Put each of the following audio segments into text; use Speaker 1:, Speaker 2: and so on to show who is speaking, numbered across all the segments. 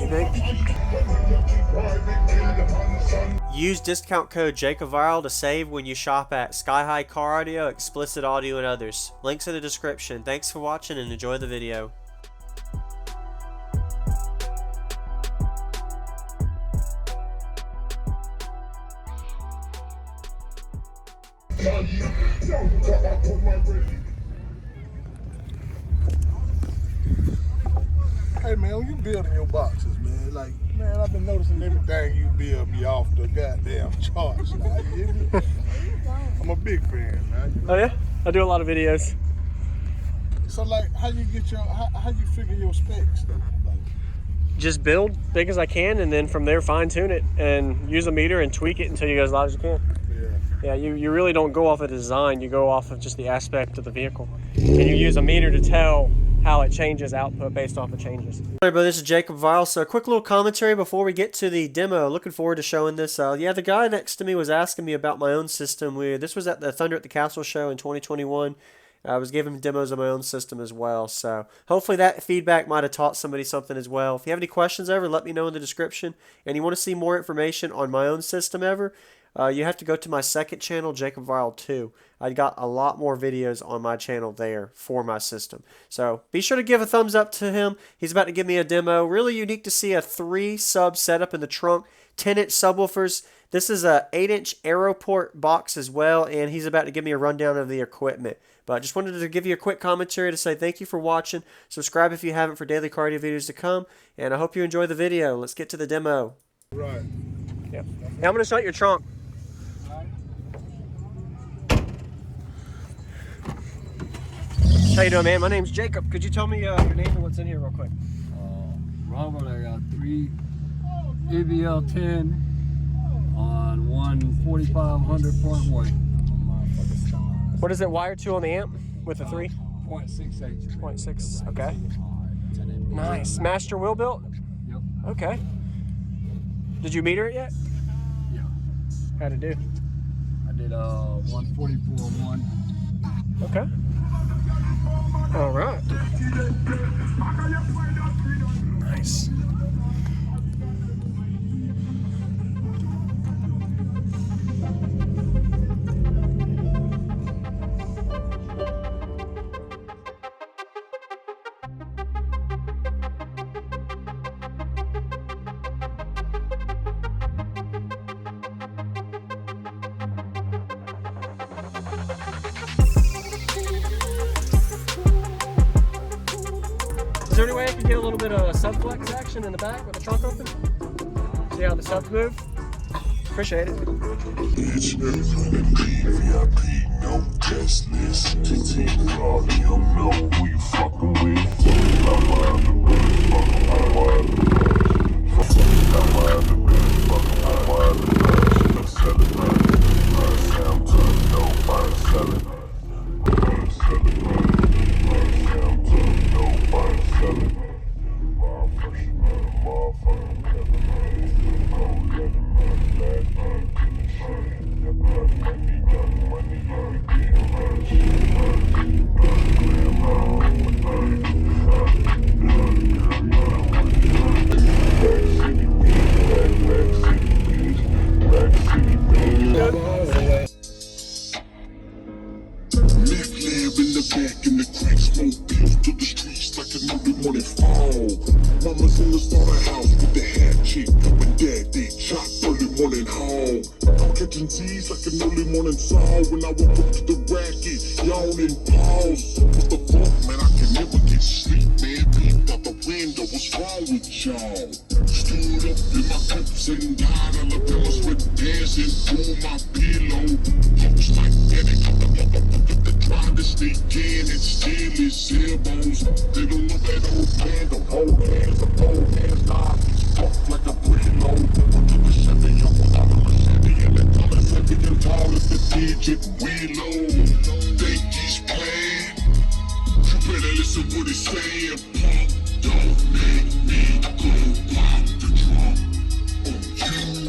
Speaker 1: you think? Use discount code JacobViral to save when you shop at Sky High Car Audio, Xplicit Audio, and others. Links in the description. Thanks for watching and enjoy the video.
Speaker 2: Hey man, when you building your boxes, man, like, man, I've been noticing everything you build be off the goddamn charts now. You hear me? I'm a big fan, man.
Speaker 1: Oh yeah? I do a lot of videos.
Speaker 2: So like, how you get your, how you figure your specs though? Like,
Speaker 1: just build big as I can, and then from there fine tune it and use a meter and tweak it until you go as loud as you can. Yeah, you really don't go off of design, you go off of just the aspect of the vehicle. And you use a meter to tell how it changes output based off of changes. Hey everybody, this is JacobViral. So a quick little commentary before we get to the demo. Looking forward to showing this. Yeah, the guy next to me was asking me about my own system. This was at the Thunder at the Castle show in 2021. I was giving demos of my own system as well. So hopefully that feedback might have taught somebody something as well. If you have any questions ever, let me know in the description. And you want to see more information on my own system ever, you have to go to my second channel, JacobViral 2. I got a lot more videos on my channel there for my system. So be sure to give a thumbs up to him. He's about to give me a demo. Really unique to see a 3-sub setup in the trunk, 10-inch subwoofers. This is a 8-inch Aeroport box as well, and he's about to give me a rundown of the equipment. But I just wanted to give you a quick commentary to say thank you for watching. Subscribe if you haven't for daily cardio videos to come, and I hope you enjoy the video. Let's get to the demo.
Speaker 2: right.
Speaker 1: Yeah. Hey, I'm going to shut your trunk. How you doing, man? My name's Jacob. Could you tell me your name and what's in here real quick?
Speaker 3: Robert, I got 3 ABL10 on 14500.1.
Speaker 1: What is it wired to on the amp with the 3?
Speaker 3: 0.68.
Speaker 1: 0.6, okay. Nice. Master wheel built?
Speaker 3: Yep.
Speaker 1: Okay. Did you meter it yet?
Speaker 3: Yeah.
Speaker 1: How'd it do?
Speaker 3: I did 144.1.
Speaker 1: Okay. All right. Nice. Is there any way I can get a little bit of subflex action in the back with the trunk open? See how the subs move? Appreciate it.
Speaker 4: It's VIP, no guest list. Volume, know who you fucking with. Mama's in the slaughterhouse with the hatchet. When dad they chop early morning home. I'm catching Z's like an early morning song. When I walk up to the racket, yawning pause. What the fuck, man? I can never get sleep, man. Peeped out the window, what's wrong with y'all? Stood up in my cups and died. Alabama sweat dancing through my pillow. Hoes like that, they got the motherfucker that tried to sneak in and steal his elbows. They don't know that old man, the whole hands, the pole hands, nah. Fuck like a preload. Went to the Chevy, yo, without a machete, and that color second and tall as the digit willow. Think he's playing? You better listen what he's saying, punk. Don't make me go pop the drum on you.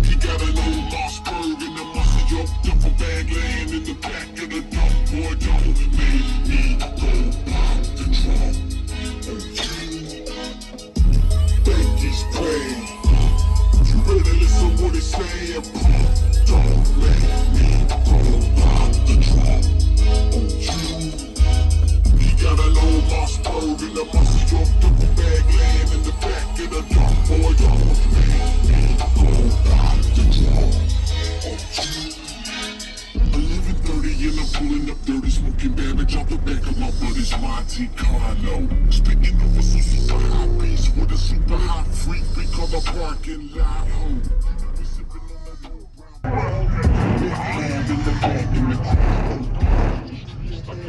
Speaker 4: He got an old Mossberg in the muscle, yo, duffel bag laying in the back of the dump. Boy, don't make me go pop the drum on you. Monte Carlo. Spitting over some super high beats with a super high freak because I'm parking lot. We sipping on that little brown big hand in the back in the crowd. Streets like a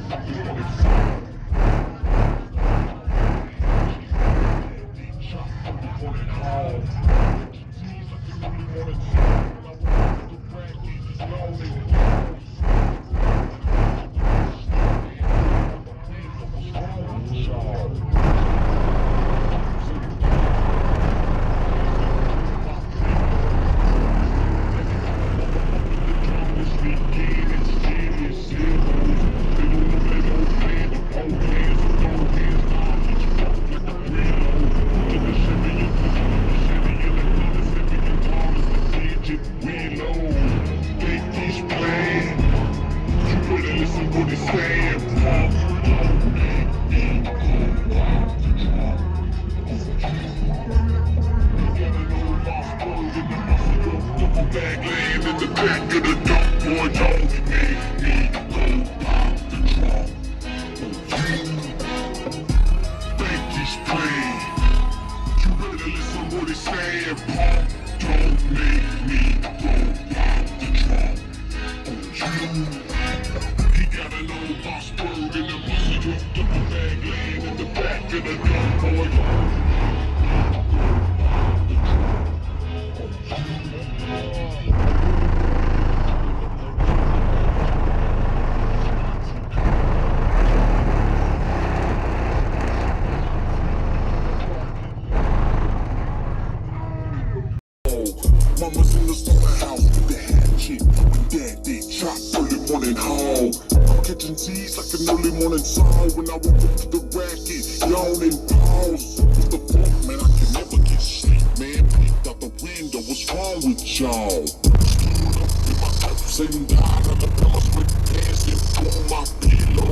Speaker 4: Mama's in the slaughterhouse with the hatchet. When dad did chop early morning home. I'm catching Z's like an early morning song. When I woke up to the racket, yawning pause. What the fuck, man? I can never get sleep, man. Peeked out the window, what's wrong with y'all? Stood up in my cups and died on the pillows with pants and on my pillow.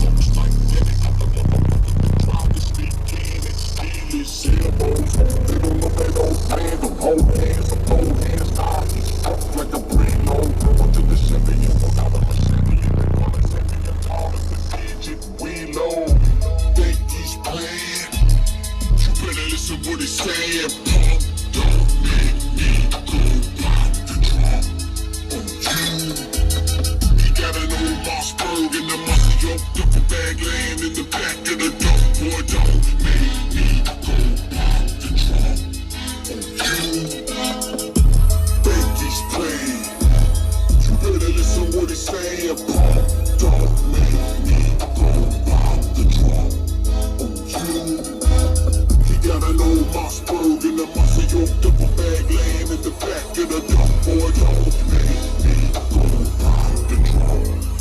Speaker 4: Folks like that, I'm the motherfucker trying to sneak in and steal his elbows. They don't know that old man, don't hold hands. Like a preload, up to the Chevy, you put out of a Chevy, and they wanna send me a call at the digit reload. Think he's playing? You better listen what he's saying. Pump, don't make me go pop the trunk on you. He got an old Mossberg in the muscle, yo, double bag laying in the back of the dump. Boy, don't make me go pop the trunk on you. You better listen what he's saying, Pump, don't make me go pop the trunk on you. He got an old Mossberg in the muscle, yo, double bag laying in the back of the dump. Boy, don't make me go pop the trunk on you.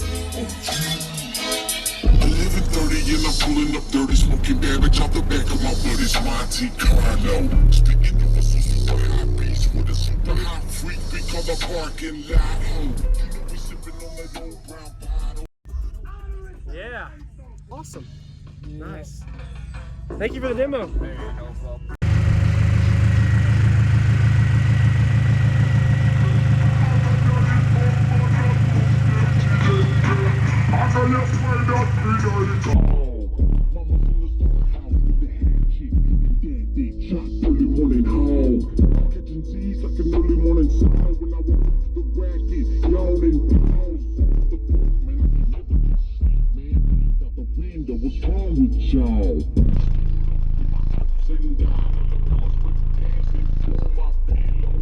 Speaker 4: 11:30 and I'm pulling up dirty, smoking damage off the back of my buddy's Monte Carlo. Sticking over some super high beats with a super high freak because I'm parking lot. We sipping on that old brown bottle.
Speaker 1: Yeah. Awesome. Nice. Thank you for the demo.
Speaker 3: Hey, no problem.
Speaker 4: Early morning home. I'm catching Z's like an early morning song. When I woke up to the racket, yawning pause. What the fuck, man? I can never get sleep, man. Peeked out the window, what's wrong with y'all? Sitting down on the pillows with pants and on my pillow.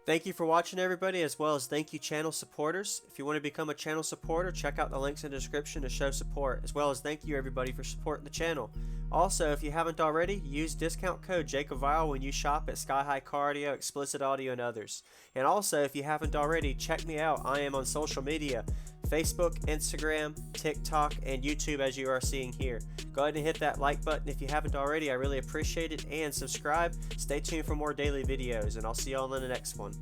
Speaker 1: Thank you for watching, everybody, as well as thank you channel supporters. If you want to become a channel supporter, check out the links in the description to show support, as well as thank you everybody for supporting the channel. Also, if you haven't already, use discount code JacobViral when you shop at Sky High Cardio, Xplicit Audio, and others. And also, if you haven't already, check me out. I am on social media, Facebook, Instagram, TikTok, and YouTube, as you are seeing here. Go ahead and hit that like button if you haven't already. I really appreciate it. And subscribe. Stay tuned for more daily videos, and I'll see you all in the next one.